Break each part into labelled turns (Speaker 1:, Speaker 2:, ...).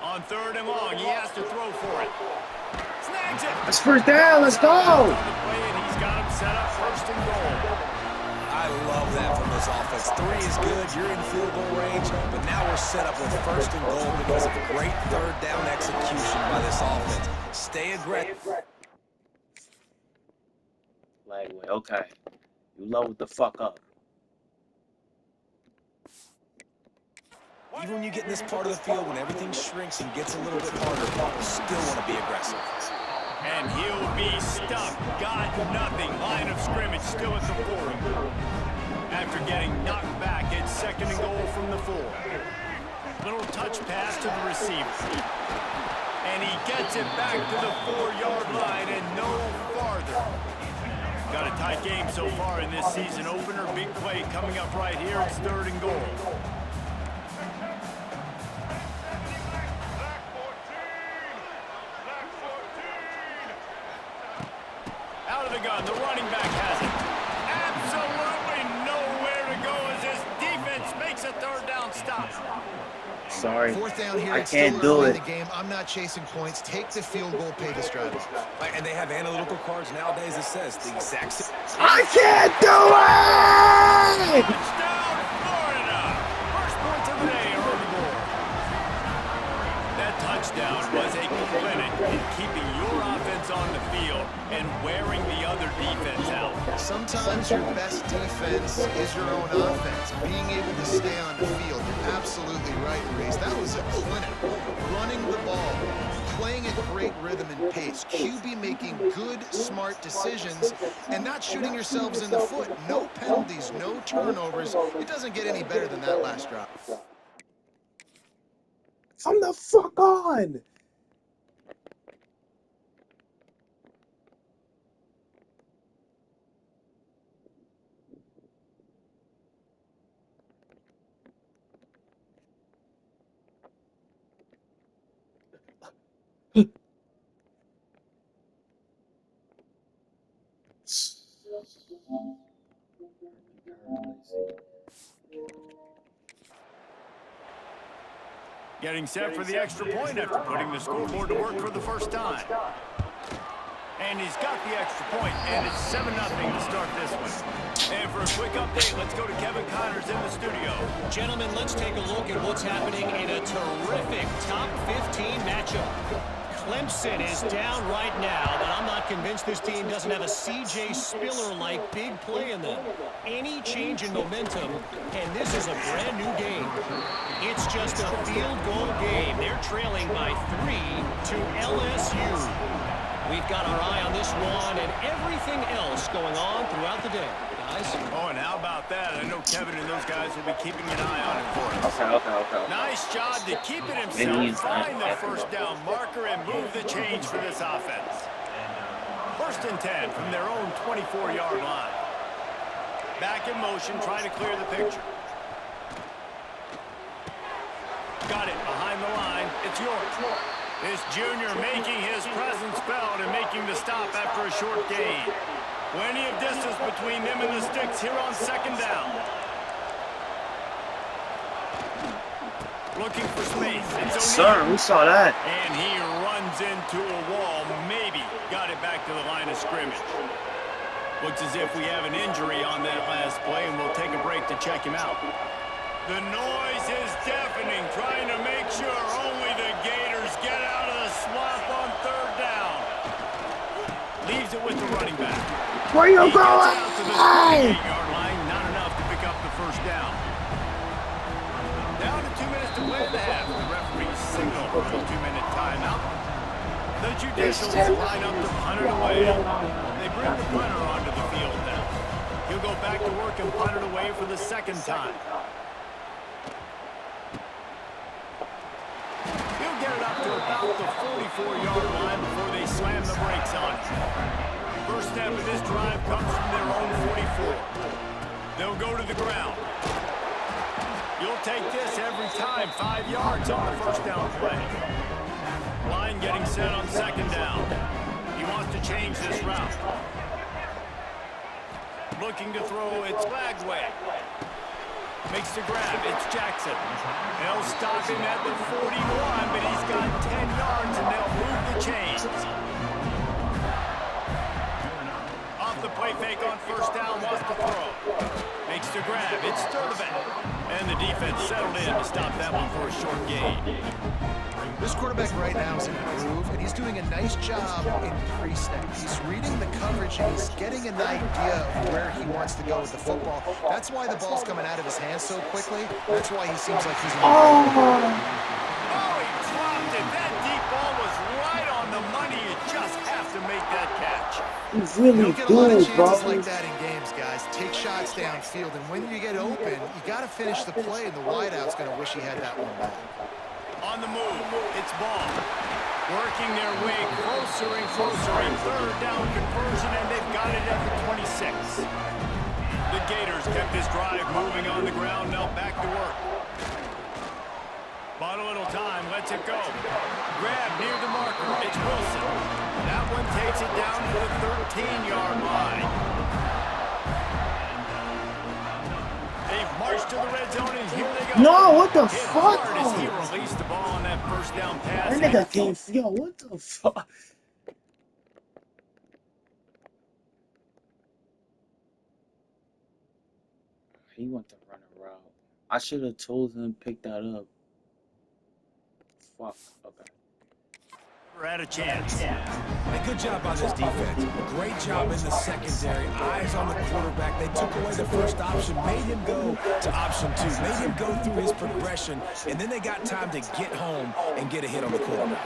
Speaker 1: On 3rd and long, he has to throw for it. Snags it.
Speaker 2: That's first down. Let's go.
Speaker 1: He's got him set up 1st and goal.
Speaker 3: I love that from this offense. 3 is good. You're in field goal range, but now we're set up with 1st and goal because of great 3rd down execution by this offense. Stay aggressive.
Speaker 2: Lagway, okay. You load the fuck up.
Speaker 3: Even when you get in this part of the field, when everything shrinks and gets a little bit harder, you still want to be aggressive.
Speaker 1: And he'll be stuck. Got nothing. Line of scrimmage still at the 40. After getting knocked back, it's 2nd and goal from the 4. Little touch pass to the receiver. And he gets it back to the 4-yard line and no farther. Got a tight game so far in this season opener. Big play coming up right here. It's 3rd and goal. Out of the gun, the running back has it. Absolutely nowhere to go as this defense makes a 3rd down stop.
Speaker 2: Sorry,
Speaker 4: 4th down here,
Speaker 2: I can't do it.
Speaker 4: In the game. I'm not chasing points. Take the field goal, pay the strategy.
Speaker 3: And they have analytical cards nowadays that says the exact same.
Speaker 2: I can't do it!
Speaker 1: Touchdown, Florida! First points of the day are on the board. That touchdown was a clinic in keeping your offense on the field and wearing the other defense out.
Speaker 4: Sometimes your best defense is your own offense. Being able to stay on the field. You're absolutely right, Reese. That was a clinic. Running the ball, playing at great rhythm and pace. QB making good, smart decisions and not shooting yourselves in the foot. No penalties, no turnovers. It doesn't get any better than that last drop.
Speaker 2: Come the fuck on!
Speaker 1: Getting set for the extra point after putting the scoreboard to work for the first time. And he's got the extra point, and it's 7-0 to start this one. And for a quick update, let's go to Kevin Connors in the studio.
Speaker 5: Gentlemen, let's take a look at what's happening in a terrific top 15 matchup. Clemson is down right now, but I'm not convinced this team doesn't have a C.J. Spiller-like big play in them. Any change in momentum, and this is a brand new game. It's just a field goal game. They're trailing by 3 to LSU. We've got our eye on this one and everything else going on throughout the day, guys.
Speaker 1: Oh, and how about that? I know Kevin and those guys will be keeping an eye on it for us.
Speaker 2: Okay.
Speaker 1: Nice job to keep it himself, find the first down marker, and move the change for this offense. 1st and 10 from their own 24-yard line. Back in motion, trying to clear the picture. Got it behind the line. It's York. This junior making his presence felt and making the stop after a short gain. Plenty of distance between them and the sticks here on 2nd down. Looking for space.
Speaker 2: Sir, we saw that.
Speaker 1: And he runs into a wall. Maybe got it back to the line of scrimmage. Looks as if we have an injury on that last play, and we'll take a break to check him out. The noise is deafening, trying to make sure only the Gators get out of the swamp on 3rd down. Leaves it with the running back.
Speaker 2: Where you going?
Speaker 1: To the 28-yard line, not enough to pick up the first down. Down to 2 minutes to play in the half. The referee's signal for a 2-minute timeout. The Judicials line up to punt it away. They bring the punter onto the field now. He'll go back to work and punt it away for the 2nd time. He'll get it up to about the 44-yard line before they slam the brakes on it. First step of this drive comes from their own 44. They'll go to the ground. You'll take this every time. 5 yards on the first down play. Line getting set on 2nd down. He wants to change this route. Looking to throw, it's Lagway. Makes the grab, it's Jackson. They'll stop him at the 41, but he's got
Speaker 4: This quarterback right now is in a groove, and he's doing a nice job in pre-snap. He's reading the coverage, and he's getting an idea of where he wants to go with the football. That's why the ball's coming out of his hands so quickly. That's why he seems like he's in the
Speaker 1: Oh, he dropped it. That deep ball was right on the money. You just have to make that catch.
Speaker 2: He's really
Speaker 4: You don't get a lot of
Speaker 2: good, bro.
Speaker 4: chances like that in games, guys. Take shots downfield, and when you get open, you got to finish the play, and the wideout's going to wish he had that one back.
Speaker 1: On the move, it's Ball. Working their way closer and closer. A third down conversion, and they've got it at the 26. The Gators kept this drive moving on the ground. Now back to work. Bought a little time, lets it go. Grab near the marker, it's Wilson. That one takes it down to the 13-yard line. They've marched to the red zone, and here they go.
Speaker 2: No, what the
Speaker 1: Hit
Speaker 2: fuck?
Speaker 1: hard as he released the ball on that first down pass.
Speaker 2: That nigga can't. Yo, what the fuck? He went to run a route. I should have told him to pick that up. Fuck. Okay.
Speaker 1: Never had a chance.
Speaker 3: A good job by this defense. Great job in the secondary. Eyes on the quarterback. They took away the first option, made him go to option 2, made him go through his progression, and then they got time to get home and get a hit on the quarterback.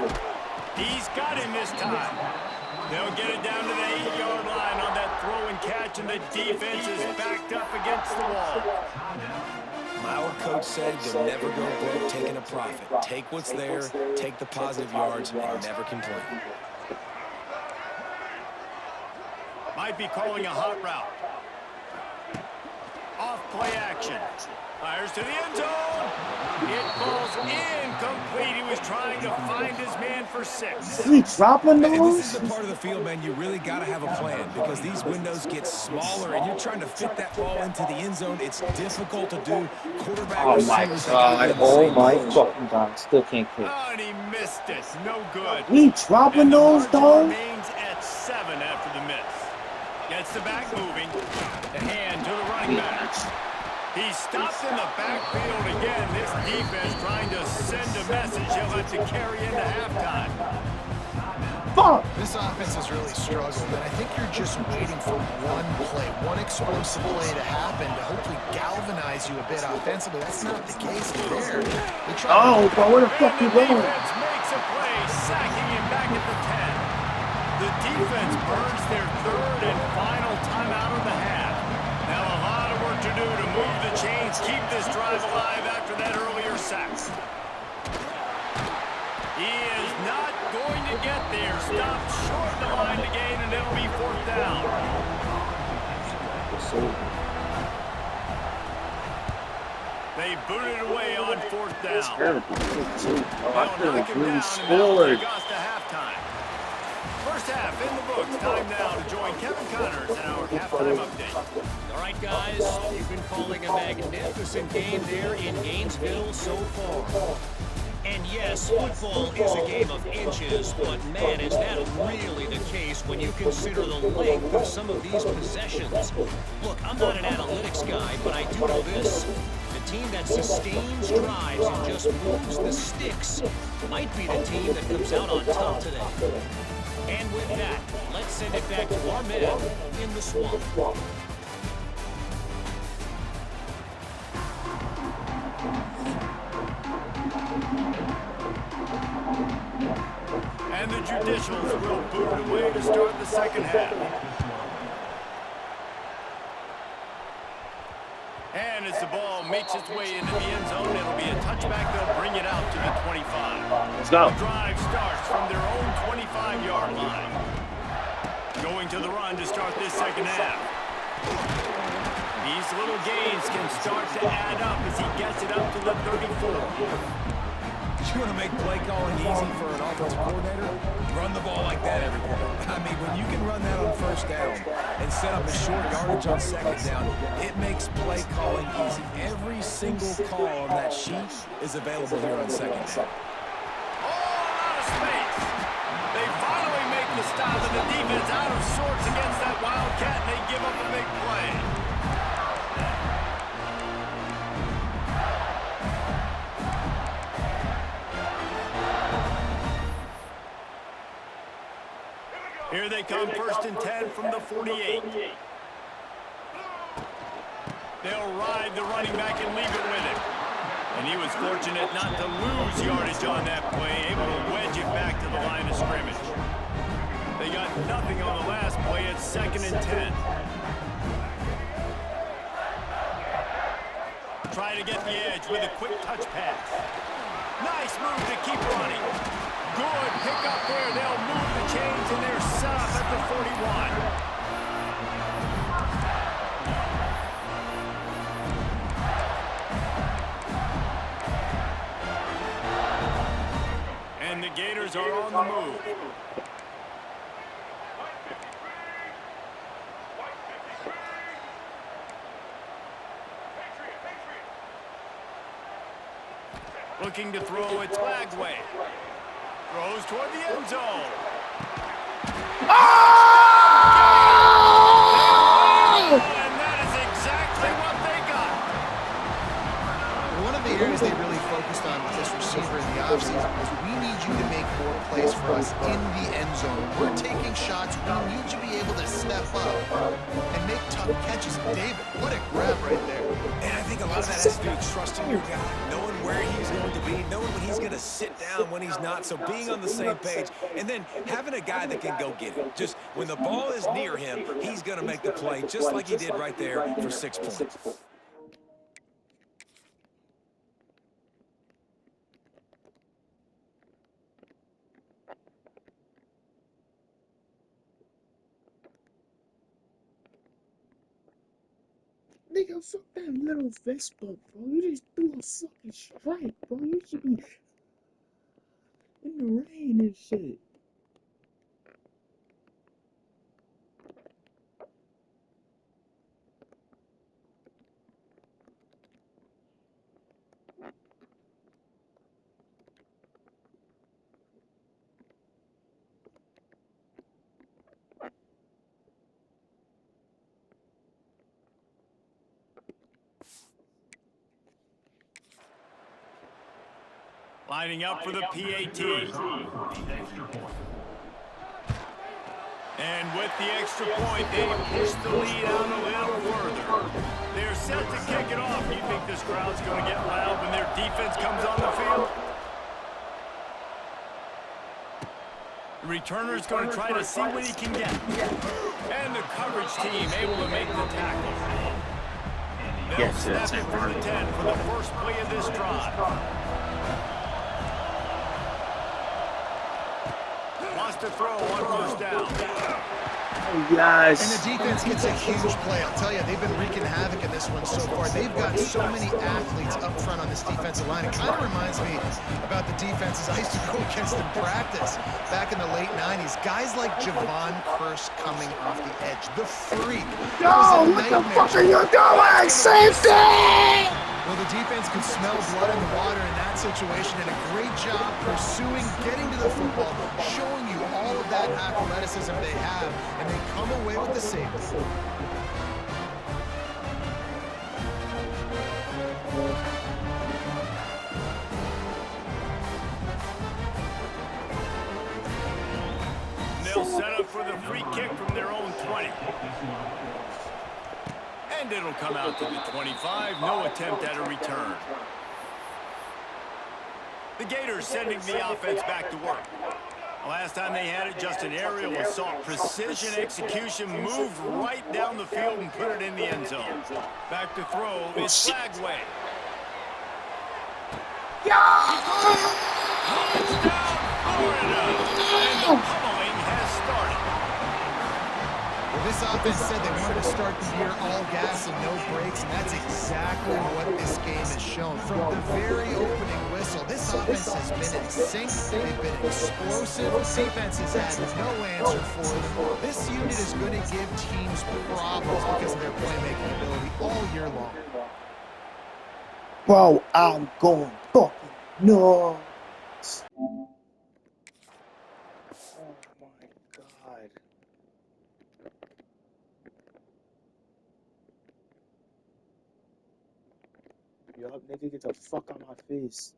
Speaker 1: He's got him this time. They'll get it down to the 8-yard line on that throw and catch, and the defense is backed up against the wall.
Speaker 3: My old coach said you'll never go broke taking a profit. Take what's there, take the positive yards, and never complain.
Speaker 1: Might be calling a hot route. Off play action. Fires to the end zone. It falls incomplete. He was trying to find his man for 6.
Speaker 2: Is he dropping
Speaker 3: And this is
Speaker 2: those?
Speaker 3: the part of the field, man, you really got to have a plan because these windows get smaller and you're trying to fit that ball into the end zone. It's difficult to do. Quarterback
Speaker 2: Oh my
Speaker 3: receivers, they gotta be
Speaker 2: god.
Speaker 3: on the
Speaker 2: Oh
Speaker 3: same
Speaker 2: my
Speaker 3: page.
Speaker 2: fucking god. Still can't kick.
Speaker 1: Oh, and he missed it. No good.
Speaker 2: We dropping
Speaker 1: And the
Speaker 2: those,
Speaker 1: margin
Speaker 2: dog?
Speaker 1: remains at 7 after the miss. Gets the back moving. The hand to the running back. He's stopped in the backfield again. This defense trying to send a message he'll have to carry into halftime.
Speaker 2: Fuck!
Speaker 4: This offense has really struggled, and I think you're just waiting for one play, one explosive play to happen to hopefully galvanize you a bit offensively. That's not the case there.
Speaker 2: Oh, bro, where the fuck you
Speaker 1: And the
Speaker 2: going?
Speaker 1: defense makes a play, sacking him back at the 10. The defense burns their third and final timeout of the half. Now a lot of work to do to move the chains, keep this drive alive after that earlier sack. He is not going to get there. Stopped short of the line to gain, and it'll be 4th down. They booted away on 4th down.
Speaker 2: Terrible kick, too. Oh, I
Speaker 1: They'll
Speaker 2: could
Speaker 1: knock
Speaker 2: have
Speaker 1: him
Speaker 2: really
Speaker 1: down, and now
Speaker 2: scored.
Speaker 1: take us to halftime. First half in the books. Time now to join Kevin Connors in our halftime update.
Speaker 5: All right, guys, you've been calling a magnificent game there in Gainesville so far. And yes, football is a game of inches, but man, is that really the case when you consider the length of some of these possessions. Look, I'm not an analytics guy, but I do know this. The team that sustains drives and just moves the sticks might be the team that comes out on top today. And with that, let's send it back to our men in the swamp.
Speaker 1: And the Judicials will boot it away to start the second half. And as the ball makes its way into the end zone, it'll be a touchback. They'll bring it out to the 25.
Speaker 2: Let's go.
Speaker 1: The drive starts from their own 25-yard line. Going to the run to start this second half. These little gains can start to add up as he gets it up to the 34.
Speaker 3: You want to make play calling easy for an offensive coordinator? Run the ball like that every play. I mean, when you can run that on first down and set up a short yardage on second down, it makes play calling easy. Every single call on that sheet is available here on second down.
Speaker 1: All out of space. They finally make the stop, and the defense out of sorts against that Wildcat, and they give up a big play. Here they come, 1st and 10 from the 48. They'll ride the running back and leave it with him. And he was fortunate not to lose yardage on that play, able to wedge it back to the line of scrimmage. They got nothing on the last play. It's 2nd and 10. Try to get the edge with a quick touch pass. Nice move to keep running. Good pick up there. They'll move the chains, and they're set up at the 41. And the Gators are on the move. Looking to throw it Lagway. Throws toward the end zone. And that is exactly what they got.
Speaker 4: One of the areas they really focused on with this receiver in the offseason was we need you to make more plays for us in the end zone. We're taking shots. We need you to be able to step up and make tough catches. David, what a grab right there.
Speaker 3: And I think a lot of that has to do with trusting your guy, knowing where he's going to be, knowing when he's going to sit down, when he's not. So being on the same page, and then having a guy that can go get it. Just when the ball is near him, he's going to make the play, just like he did right there for 6 points.
Speaker 2: Nigga, fuck that little Vespa, bro. You just threw a fucking strike, bro. You should be in the rain and shit.
Speaker 1: Lining up for the PAT. And with the extra point, they push the lead out a little further. They're set to kick it off. You think this crowd's going to get loud when their defense comes on the field? The returner's going to try to see what he can get. And the coverage team able to make the tackle. They'll snap it for the 10 for the first play of this drive. Wants to throw on 1st down.
Speaker 2: Oh, yes.
Speaker 4: And the defense gets a huge play. I'll tell you, they've been wreaking havoc in this one so far. They've got so many athletes up front on this defensive line. It kind of reminds me about the defenses I used to go against in practice back in the late 90s. Guys like Javon Curse coming off the edge. The freak.
Speaker 2: Yo, what the fuck are you doing? Safety!
Speaker 4: Well, the defense could smell blood in the water in that situation, and a great job pursuing, getting to the football, showing you all of that athleticism they have, and they come away with the safety.
Speaker 1: They'll set up for the free kick from their own 20. And it'll come out to the 25. No attempt at a return. The Gators sending the offense back to work. Last time they had it, just an aerial assault. Precision execution, moved right down the field and put it in the end zone. Back to throw is Lagway. Touchdown, Florida! And the pummeling has started.
Speaker 4: Well, this offense said they wanted to start the year all gas and no brakes, and that's exactly what this game has shown. From the very opening whistle, this offense has been in sync. They've been explosive. Defense has had no answer for them. This unit is going to give teams problems because of their playmaking ability all year long.
Speaker 2: Bro, I'm going fucking nuts. Oh my god. Yup, nigga, get the fuck out my face.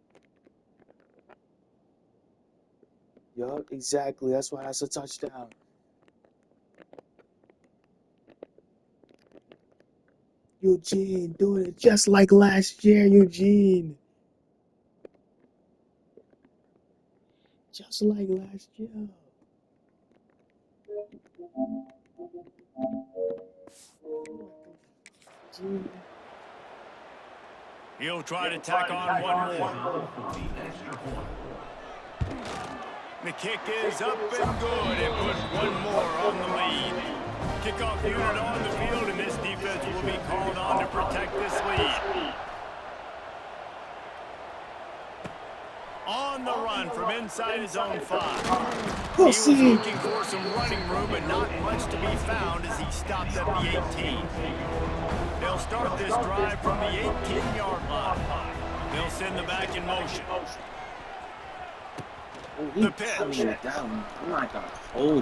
Speaker 2: Yup, exactly. That's why that's a touchdown. Eugene, doing it just like last year, Eugene. Just like last year. Eugene.
Speaker 1: He'll try to tack on one more. The kick is up and good. It puts one more on the lead. Kickoff unit on the field, and this defense will be called on to protect this lead. On the run from inside his own 5. He was looking for some running room, but not much to be found as he stopped at the 18. They'll start this drive from the 18-yard line. They'll send the back in motion. The pitch.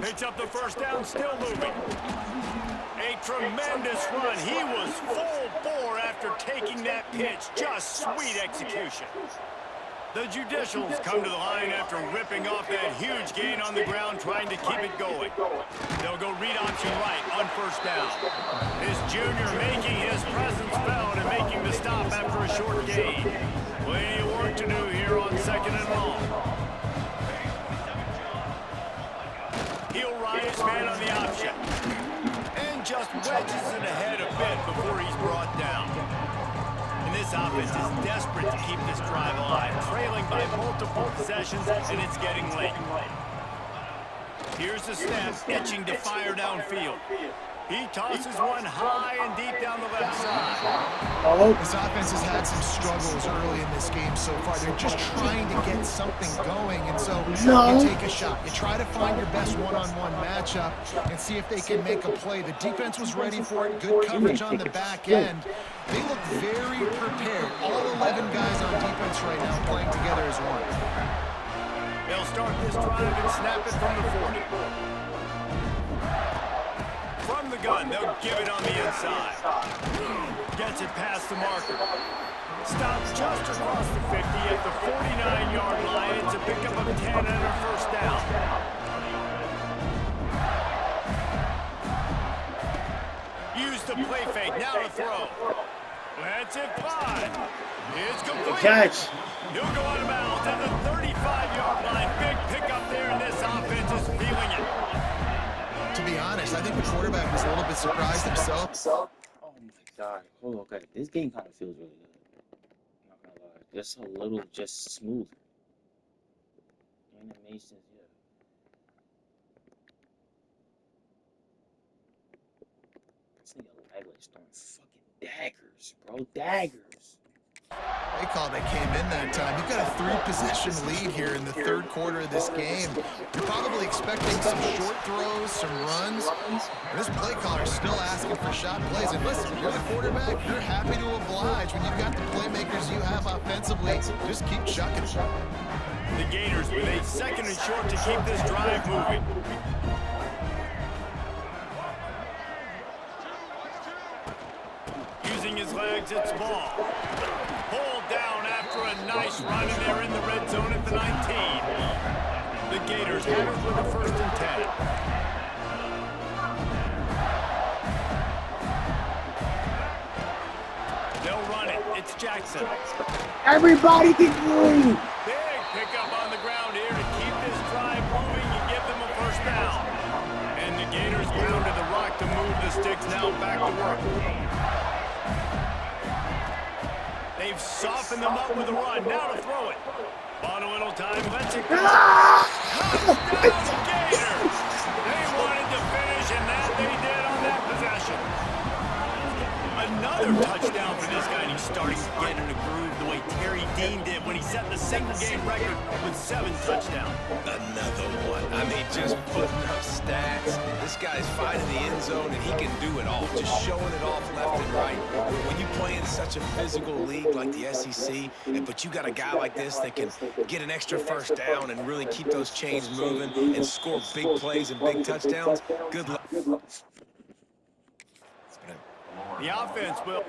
Speaker 1: Picks up the first down, still moving. A tremendous run. He was full bore after taking that pitch. Just sweet execution. The Judicials come to the line after ripping off that huge gain on the ground, trying to keep it going. They'll go read option right on first down. This junior making his presence felt and making the stop after a short gain. Plenty of work to do here on second and long. He'll ride his man on the option. And just wedges it ahead a bit before he's brought down. And this offense is desperate to keep this drive alive, trailing by multiple possessions, and it's getting late. Here's the snap, itching to fire downfield. He tosses one high and deep down the left side.
Speaker 4: This offense has had some struggles early in this game so far. They're just trying to get something going, and so you take a shot. You try to find your best one-on-one matchup and see if they can make a play. The defense was ready for it. Good coverage on the back end. They look very prepared. All 11 guys on defense right now playing together as one.
Speaker 1: They'll start this drive and snap it from the 40. From the gun, they'll give it on the inside. Gets it past the marker. Stops just across the 50 at the 49-yard line. It's a pickup of 10 and a first down. Use the play fake, now to throw. Let's it fly. It's complete.
Speaker 2: Catch.
Speaker 1: He'll go out of bounds at the 35-yard line. Big pickup there, and this offense is feeling it.
Speaker 4: To be honest, I think the quarterback was a little bit surprised himself.
Speaker 2: Oh my god. Hold on, okay. This game kind of feels really good. I'm not gonna lie. Just a little, just smooth. Animations, yeah. This nigga Lightweigh's throwing fucking daggers, bro. Daggers.
Speaker 4: They call that came in that time. You've got a 3-possession lead here in the third quarter of this game. You're probably expecting some short throws, some runs. This play caller's still asking for shot plays. And listen, you're the quarterback. You're happy to oblige when you've got the playmakers you have offensively. Just keep chucking.
Speaker 1: The Gators with a second and short to keep this drive moving. Using his legs, it's ball. Pulled down after a nice run, and they're in the red zone at the 19. The Gators have it with a first and 10. They'll run it. It's Jackson.
Speaker 2: Everybody can move.
Speaker 1: Big pickup on the ground here to keep this drive moving and give them a first down. And the Gators grounded the rock to move the sticks now back to work. They've softened them up with a run. Now to throw it. On a little time, lets it go. Touchdown, Gators! They wanted to finish, and that they did on that possession. Another touchdown for this guy, and he's starting to get in a groove the way Terry Dean did when he set the single-game record with 7 touchdowns.
Speaker 3: Another one. I mean, just putting up stats. This guy's finding the end zone, and he can do it all. Just showing it off left and right. When you play in such a physical league like the SEC, but you got a guy like this that can get an extra first down and really keep those chains moving and score big plays and big touchdowns, good luck.
Speaker 1: The offense will...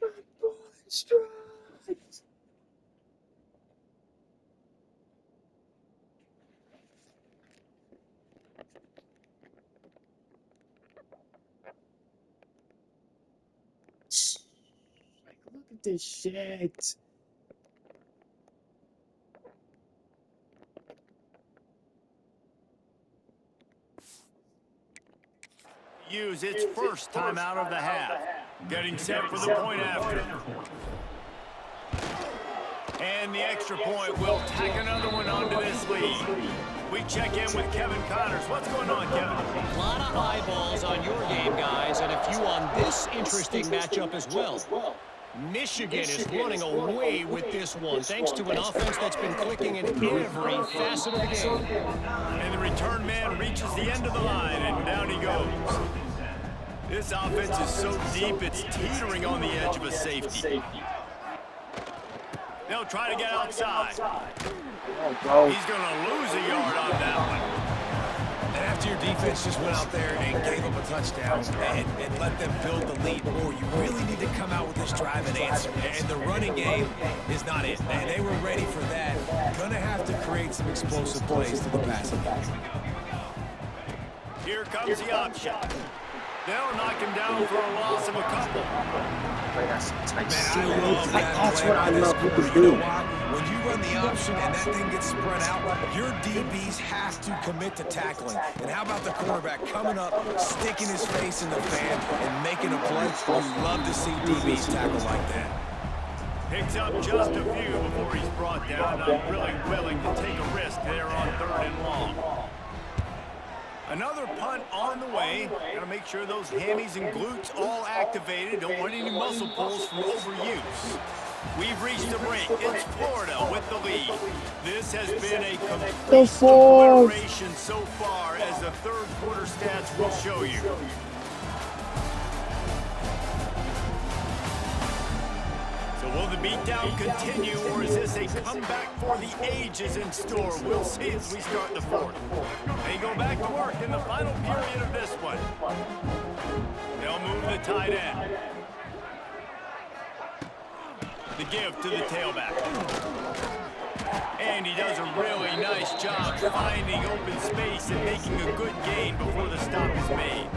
Speaker 2: I'm going strong. this shit.
Speaker 1: Use its first time out of the half. Getting set for the point after. And the extra point will tack another one onto this lead. We check in with Kevin Connors. What's going on, Kevin?
Speaker 5: A lot of eyeballs on your game, guys, and a few on this interesting matchup as well. Michigan is running away with this one, thanks to an offense that's been clicking in every facet of the game.
Speaker 1: And the return man reaches the end of the line, and down he goes. This offense is so deep, it's teetering on the edge of a safety. They'll try to get outside. He's going to lose a yard on that one.
Speaker 3: And after your defense just went out there and gave them a touchdown and let them build the lead more, you really need to come out with this drive and answer. And the running game is not it. And they were ready for that. Going to have to create some explosive plays to the passing game.
Speaker 1: Here comes the option. They'll knock him down for a loss of a couple.
Speaker 2: That's
Speaker 3: what
Speaker 2: I love you to
Speaker 3: You
Speaker 2: do.
Speaker 3: know why? When you run the option and that thing gets spread out, your DBs have to commit to tackling. And how about the quarterback coming up, sticking his face in the fan, and making a play? You love to see DBs tackle like that.
Speaker 1: Picks up just a few before he's brought down. I'm really willing to take a risk there on 3rd and long. Another punt on the way. Got to make sure those hammies and glutes all activated. Don't want any muscle pulls from overuse. We've reached a break. It's Florida with the lead. This has been a complete obliteration so far, as the 3rd quarter stats will show you. So will the beatdown continue, or is this a comeback for the ages in store? We'll see as we start the 4th. They go back to work in the final period of this one. They'll move the tight end. The give to the tailback. And he does a really nice job finding open space and making a good gain before the stop is made.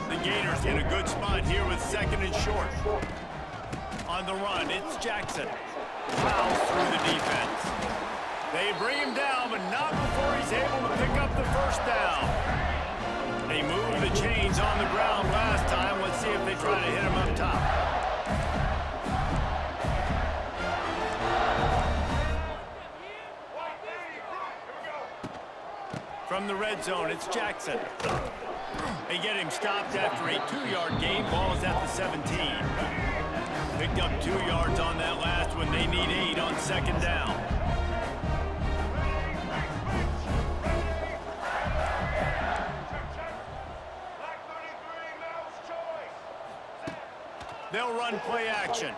Speaker 1: The Gators in a good spot here with 2nd and short. On the run, it's Jackson. Plows through the defense. They bring him down, but not before he's able to pick up the 1st down. They moved the chains on the ground last time. Let's see if they try to hit him up top. From the red zone, it's Jackson. They get him stopped after a 2-yard gain. Ball is at the 17. Picked up 2 yards on that last one. They need 8 on 2nd down. They'll run play action.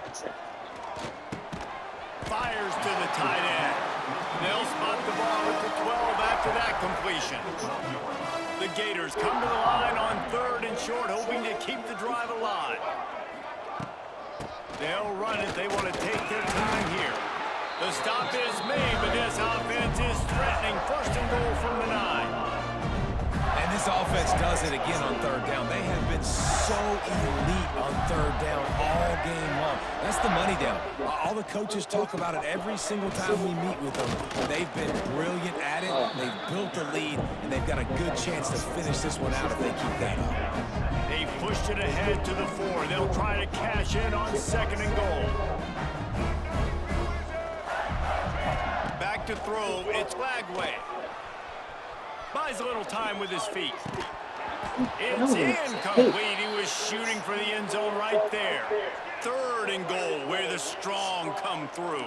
Speaker 1: Fires to the tight end. They'll spot the ball at the 12 after that completion. The Gators come to the line on 3rd and short, hoping to keep the drive alive. They'll run it. They want to take their time here. The stop is made, but this offense is threatening. 1st and goal from the 9.
Speaker 3: And this offense does it again on 3rd down. They have been so elite on 3rd down all game long. That's the money down. All the coaches talk about it every single time we meet with them. They've been brilliant at it. They've built the lead, and they've got a good chance to finish this one out if they keep that up.
Speaker 1: They've pushed it ahead to the 4. They'll try to cash in on 2nd and goal. Back to throw. It's Lagway. Buys a little time with his feet. It's incomplete. He was shooting for the end zone right there. 3rd and goal, where the strong come through.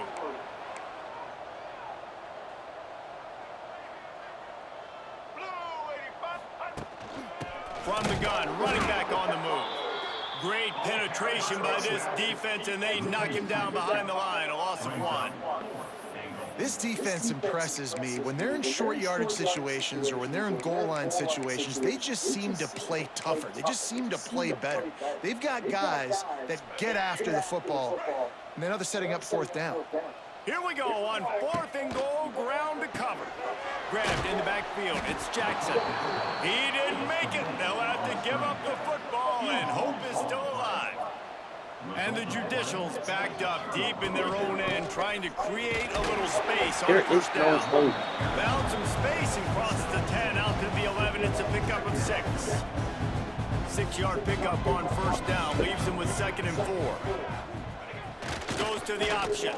Speaker 1: From the gun, running back on the move. Great penetration by this defense, and they knock him down behind the line. A loss of 1.
Speaker 4: This defense impresses me. When they're in short yardage situations or when they're in goal line situations, they just seem to play tougher. They just seem to play better. They've got guys that get after the football, and then they're setting up 4th down.
Speaker 1: Here we go on 4th and goal, ground to cover. Grabbed in the backfield, it's Jackson. He didn't make it. They'll have to give up the football, and hope is still alive. And the Judicials backed up deep in their own end, trying to create a little space on
Speaker 2: There is
Speaker 1: first
Speaker 2: no
Speaker 1: down.
Speaker 2: hope.
Speaker 1: Found some space and crosses the 10 out to the 11. It's a pickup of 6. 6-yard pickup on first down, leaves him with 2nd and 4. Goes to the option.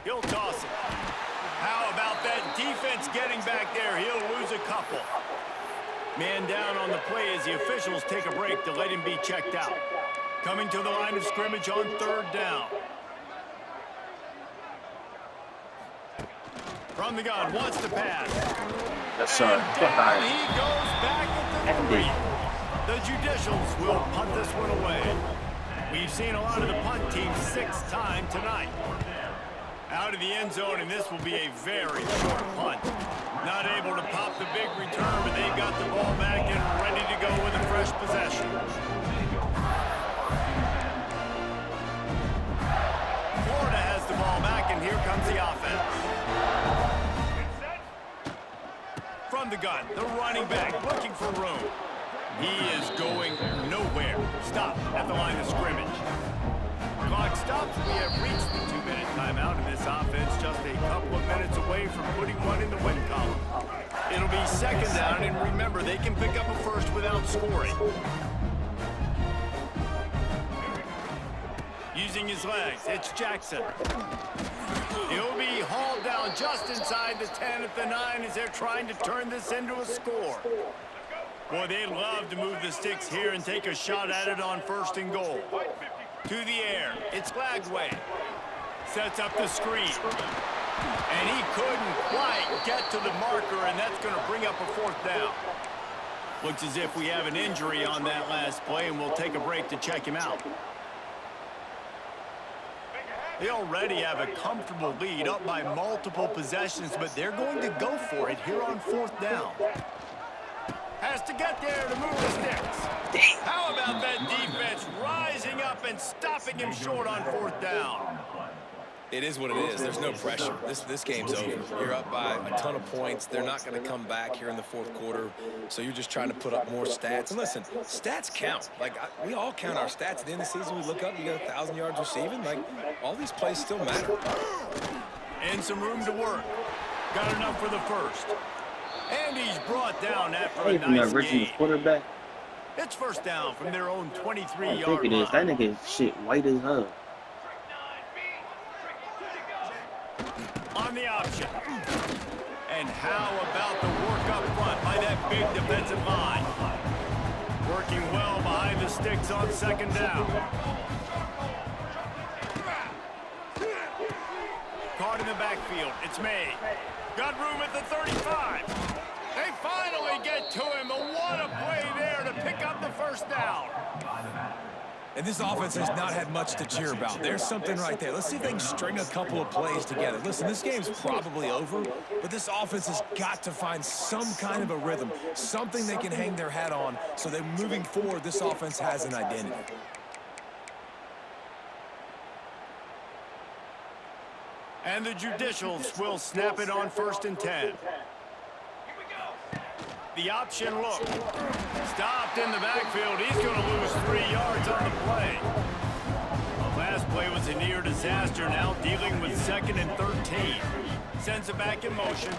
Speaker 1: He'll toss it. How about that defense getting back there? He'll lose a couple. Man down on the play as the officials take a break to let him be checked out. Coming to the line of scrimmage on 3rd down. From the gun, wants to pass.
Speaker 2: Yes, sir.
Speaker 1: And he goes back at the 3. The Judicials will punt this one away. We've seen a lot of the punt teams 6 times tonight. Out of the end zone, and this will be a very short punt. Not able to pop the big return, but they've got the ball back and ready to go with a fresh possession. Florida has the ball back, and here comes the offense. From the gun, the running back looking for room. He is going nowhere. Stop at the line of scrimmage. Clock stops. We have reached the 2-minute timeout, and this offense just a couple of minutes away from putting one in the win column. It'll be 2nd down, and remember, they can pick up a first without scoring. Using his legs, it's Jackson. He'll be hauled down just inside the 10 at the 9 as they're trying to turn this into a score. Boy, they love to move the sticks here and take a shot at it on 1st and goal. To the air, it's Lagway. Sets up the screen. And he couldn't quite get to the marker, and that's going to bring up a 4th down. Looks as if we have an injury on that last play, and we'll take a break to check him out. They already have a comfortable lead, up by multiple possessions, but they're going to go for it here on 4th down. Has to get there to move the sticks. How about that defense rising up and stopping him short on 4th down?
Speaker 3: It is what it is. There's no pressure. This game's over. You're up by a ton of points. They're not going to come back here in the 4th quarter, so you're just trying to put up more stats. And listen, stats count. We all count our stats. At the end of the season, we look up, you got 1,000 yards receiving. All these plays still matter.
Speaker 1: And some room to work. Got enough for the 1st. And he's brought down after a nice gain.
Speaker 2: Quarterback.
Speaker 1: It's 1st down from their own 23-yard
Speaker 2: I think it is. That
Speaker 1: line.
Speaker 2: nigga is shit white as hell.
Speaker 1: On the option. And how about the work up front by that big defensive line? Working well behind the sticks on 2nd down. Caught in the backfield. It's May. Got room at the 35. They finally get to him. What a play there to pick up the 1st down.
Speaker 3: And this offense has not had much to cheer about. There's something right there. Let's see if they can string a couple of plays together. Listen, this game's probably over, but this offense has got to find some kind of a rhythm, something they can hang their hat on so that moving forward, this offense has an identity.
Speaker 1: And the Judicials will snap it on 1st and 10. The option look. Stopped in the backfield. He's going to lose 3 yards on the play. Last play was a near disaster. Now dealing with 2nd and 13. Sends it back in motion.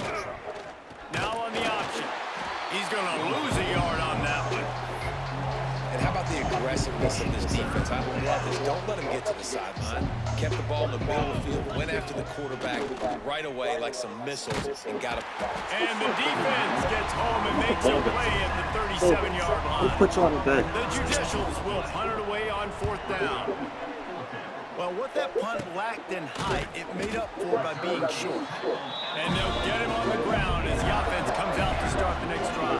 Speaker 1: Now on the option. He's going to lose a yard on that one.
Speaker 3: And how about the aggressiveness of this defense? I love this. Don't let him get to the sideline. Kept the ball in the middle of the field, went after the quarterback right away like some missiles and got him.
Speaker 1: And the defense gets home and makes a play at the 37-yard line.
Speaker 2: Who put you on the bed?
Speaker 1: The Judicials will punt it away on 4th down. Well, what that punt lacked in height, it made up for by being short. And they'll get him on the ground as the offense comes out to start the next drive.